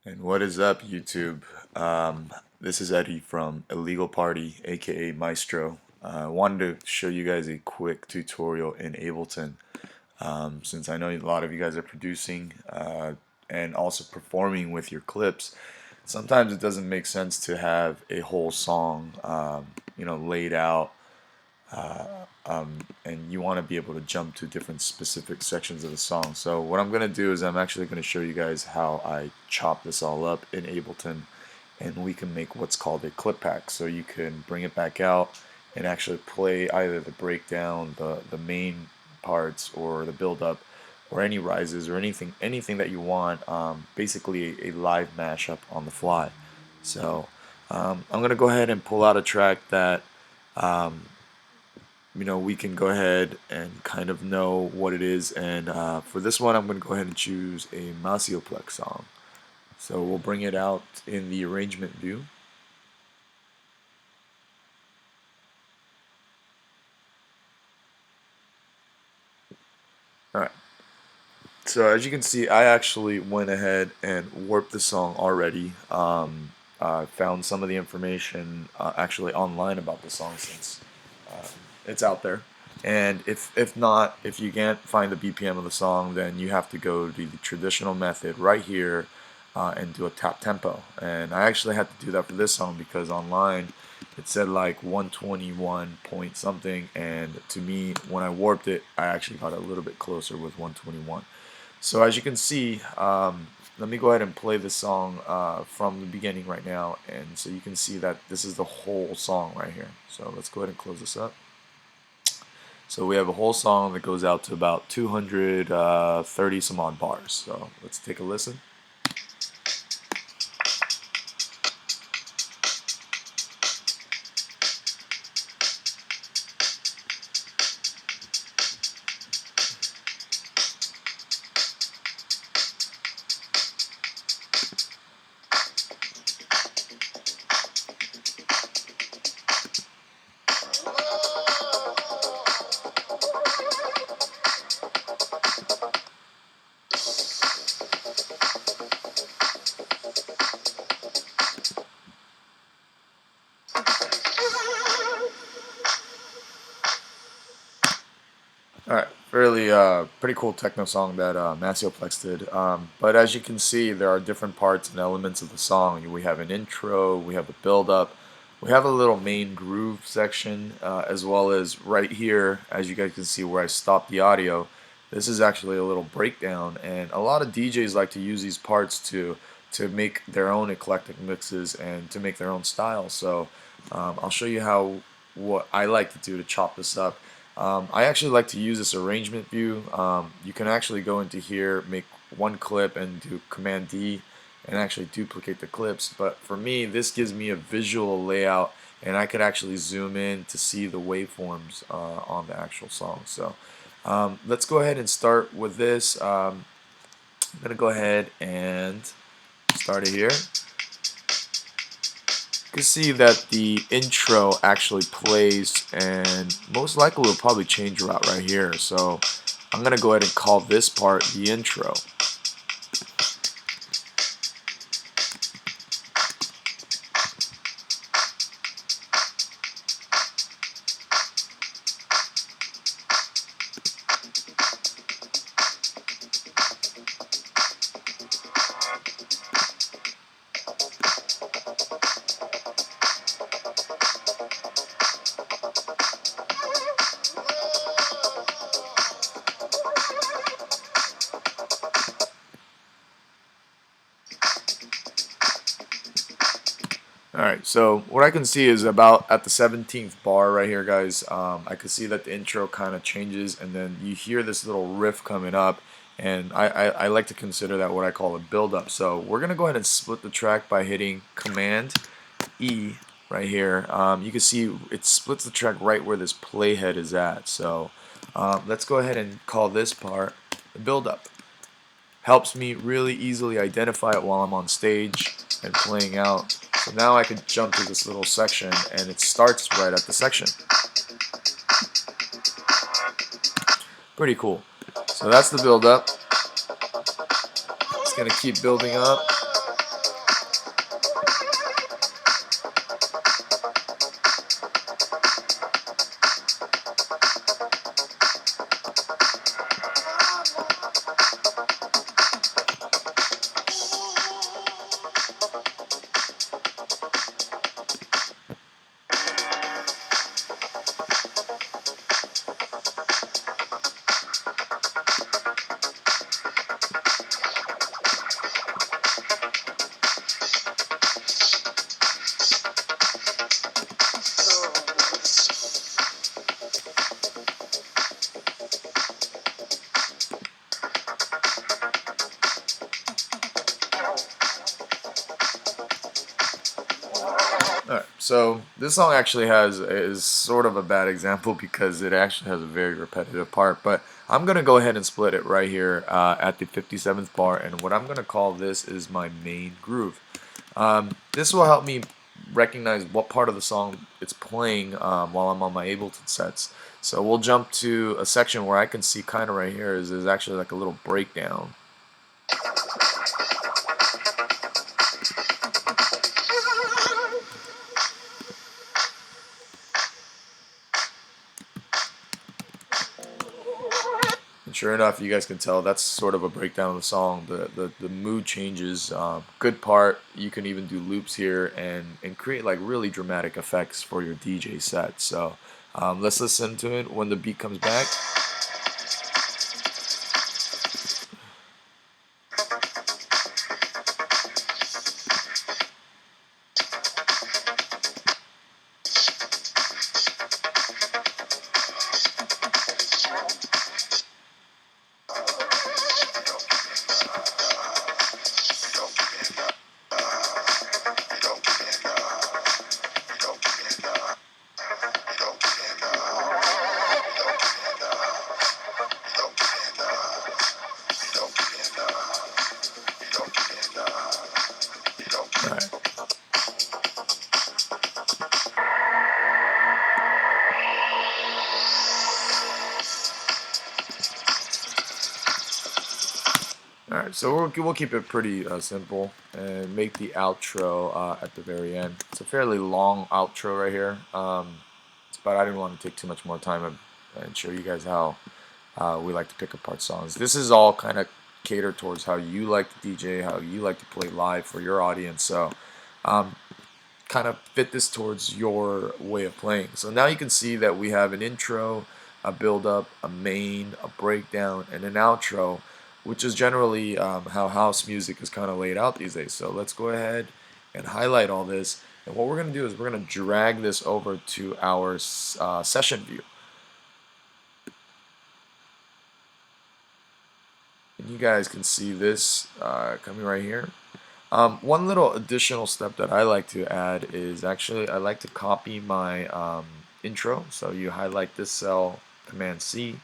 And what is up, YouTube? This is Eddie from illegalPARTY, aka Maestro. I wanted to show you guys a quick tutorial in Ableton, since I know a lot of you guys are producing and also performing with your clips. Sometimes it doesn't make sense to have a whole song, laid out, and you want to be able to jump to different specific sections of the song. So what I'm going to do is I'm actually going to show you guys how I chop this all up in Ableton, and we can make what's called a clip pack. So you can bring it back out and actually play either the breakdown, the main parts, or the build up, or any rises, or anything that you want. Basically a live mashup on the fly. So I'm going to go ahead and pull out a track that um, we can go ahead and kind of know what it is. And for this one, I'm going to go ahead and choose a Masioplex song. So we'll bring it out in the arrangement view. Alright, so as you can see, I actually went ahead and warped the song already. Found some of the information actually online about the song, since it's out there. And if not, if you can't find the BPM of the song, then you have to go to the traditional method right here and do a tap tempo. And I actually had to do that for this song because online it said like 121 point something, and to me, when I warped it, I actually got a little bit closer with 121. So as you can see, let me go ahead and play this song from the beginning right now, and so you can see that this is the whole song right here. So let's go ahead and close this up. So we have a whole song that goes out to about 230 some odd bars. So let's take a listen. Alright, fairly pretty cool techno song that Masioplex did. But as you can see, there are different parts and elements of the song. We have an intro, we have a build up, we have a little main groove section, as well as right here, as you guys can see where I stopped the audio. This is actually a little breakdown, and a lot of DJs like to use these parts to make their own eclectic mixes and to make their own style. So I'll show you what I like to do to chop this up. I actually like to use this arrangement view. You can actually go into here, make one clip, and do Command D and actually duplicate the clips. But for me, this gives me a visual layout, and I could actually zoom in to see the waveforms on the actual song. So let's go ahead and start with this. I'm going to go ahead and start it here. You can see that the intro actually plays, and most likely will probably change route right here. So I'm going to go ahead and call this part the intro. Alright, so what I can see is about at the 17th bar right here, guys. I can see that the intro kind of changes, and then you hear this little riff coming up, and I like to consider that what I call a build-up. So we're going to go ahead and split the track by hitting Command E right here. You can see it splits the track right where this playhead is at. So let's go ahead and call this part the build-up. Helps me really easily identify it while I'm on stage and playing out. So now I can jump to this little section, and it starts right at the section. Pretty cool. So that's the build up. It's going to keep building up. Alright, so this song actually is sort of a bad example because it actually has a very repetitive part, but I'm gonna go ahead and split it right here at the 57th bar, and what I'm gonna call this is my main groove. This will help me recognize what part of the song it's playing while I'm on my Ableton sets. So we'll jump to a section where I can see kind of right here is actually like a little breakdown. And sure enough, you guys can tell that's sort of a breakdown of the song. The mood changes. Good part. You can even do loops here and create like really dramatic effects for your DJ set. So let's listen to it when the beat comes back. Alright, so we'll keep it pretty simple and make the outro at the very end. It's a fairly long outro right here, but I didn't want to take too much more time and show you guys how we like to pick apart songs. This is all kind of catered towards how you like to DJ, how you like to play live for your audience, so kind of fit this towards your way of playing. So now you can see that we have an intro, a build-up, a main, a breakdown, and an outro, which is generally how house music is kind of laid out these days. So let's go ahead and highlight all this. And what we're going to do is we're going to drag this over to our session view. And you guys can see this coming right here. One little additional step that I like to add is actually I like to copy my intro. So you highlight this cell, Command C,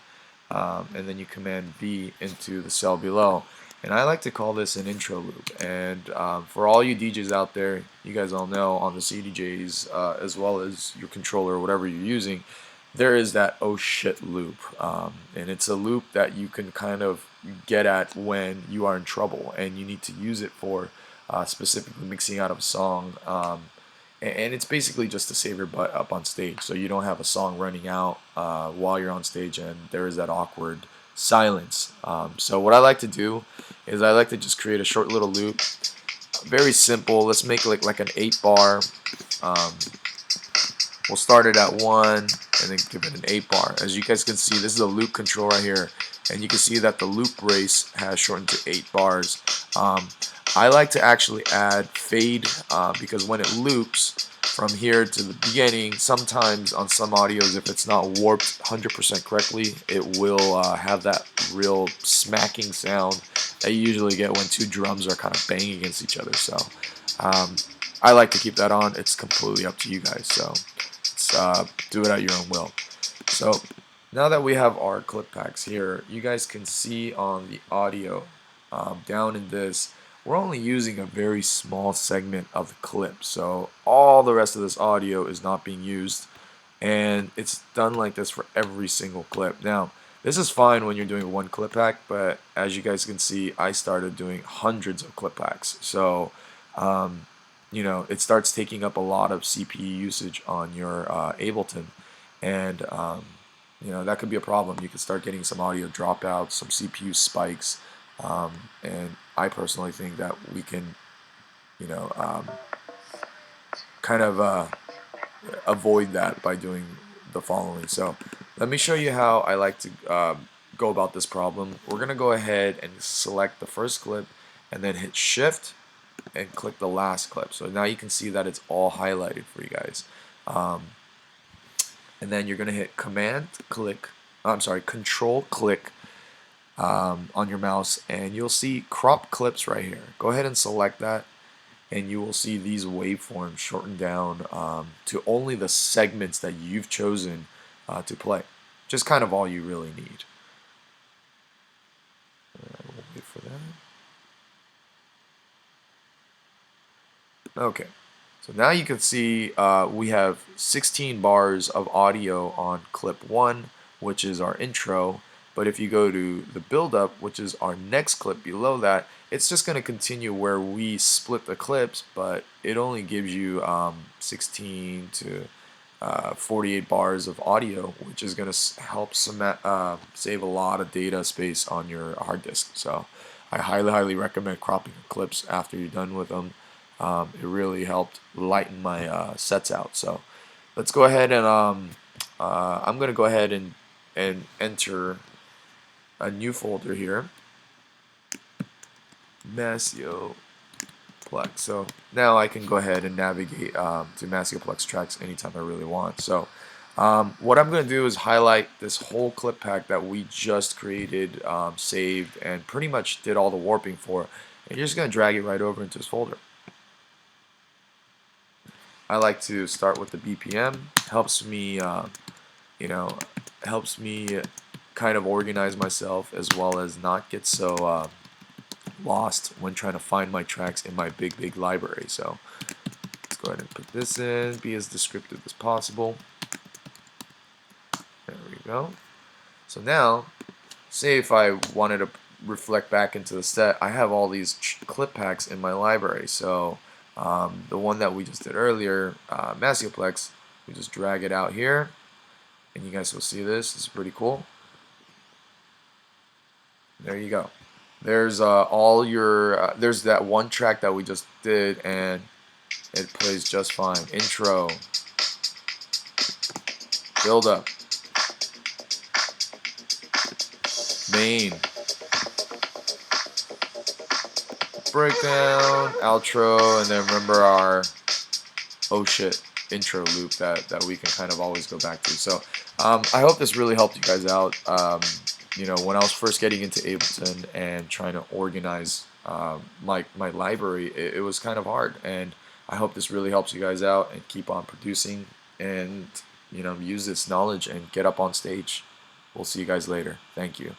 and then you Command V into the cell below. And I like to call this an intro loop. And for all you DJs out there, you guys all know on the CDJs as well as your controller or whatever you're using, there is that oh shit loop. And it's a loop that you can kind of get at when you are in trouble and you need to use it for specifically mixing out of a song. And it's basically just to save your butt up on stage, so you don't have a song running out while you're on stage and there is that awkward silence. So what I like to do is I like to just create a short little loop, very simple. Let's make it like an 8-bar. We'll start it at 1 and then give it an 8-bar. As you guys can see, this is a loop control right here, and you can see that the loop race has shortened to 8 bars. I like to actually add fade because when it loops from here to the beginning, sometimes on some audios, if it's not warped 100% correctly, it will have that real smacking sound that you usually get when two drums are kind of banging against each other. So I like to keep that on. It's completely up to you guys, so let's do it at your own will. So now that we have our clip packs here, you guys can see on the audio down in this, we're only using a very small segment of the clip, so all the rest of this audio is not being used, and it's done like this for every single clip. Now this is fine when you're doing one clip pack, but as you guys can see, I started doing hundreds of clip packs, so you know, it starts taking up a lot of CPU usage on your Ableton, and you know, that could be a problem. You could start getting some audio dropouts, some CPU spikes, and I personally think that we can, you know, kind of avoid that by doing the following. So let me show you how I like to go about this problem. We're going to go ahead and select the first clip and then hit shift and click the last clip. So now you can see that it's all highlighted for you guys. And then you're going to hit control click on your mouse, and you'll see crop clips right here. Go ahead and select that, and you will see these waveforms shortened down to only the segments that you've chosen to play. Just kind of all you really need. We'll wait for that. Okay, so now you can see we have 16 bars of audio on clip 1, which is our intro. But if you go to the build-up, which is our next clip below that, it's just going to continue where we split the clips, but it only gives you 16 to 48 bars of audio, which is going to help save a lot of data space on your hard disk. So I highly recommend cropping your clips after you're done with them. It really helped lighten my sets out. So let's go ahead and I'm going to go ahead and enter a new folder here, Masioplex. So now I can go ahead and navigate to Masioplex tracks anytime I really want. So what I'm going to do is highlight this whole clip pack that we just created, saved, and pretty much did all the warping for. And you're just going to drag it right over into this folder. I like to start with the BPM. Helps me, helps me kind of organize myself, as well as not get so lost when trying to find my tracks in my big library. So let's go ahead and put this in, be as descriptive as possible. There we go. So now, say if I wanted to reflect back into the set, I have all these clip packs in my library. So the one that we just did earlier, Masioplex, we just drag it out here, and you guys will see this. It's pretty cool. There you go. There's all your there's that one track that we just did, and it plays just fine. Intro, build up, main, breakdown, outro, and then remember our oh shit intro loop that we can kind of always go back to. So I hope this really helped you guys out. You know, when I was first getting into Ableton and trying to organize my library, it was kind of hard, and I hope this really helps you guys out, and keep on producing, and use this knowledge and get up on stage. We'll see you guys later. Thank you.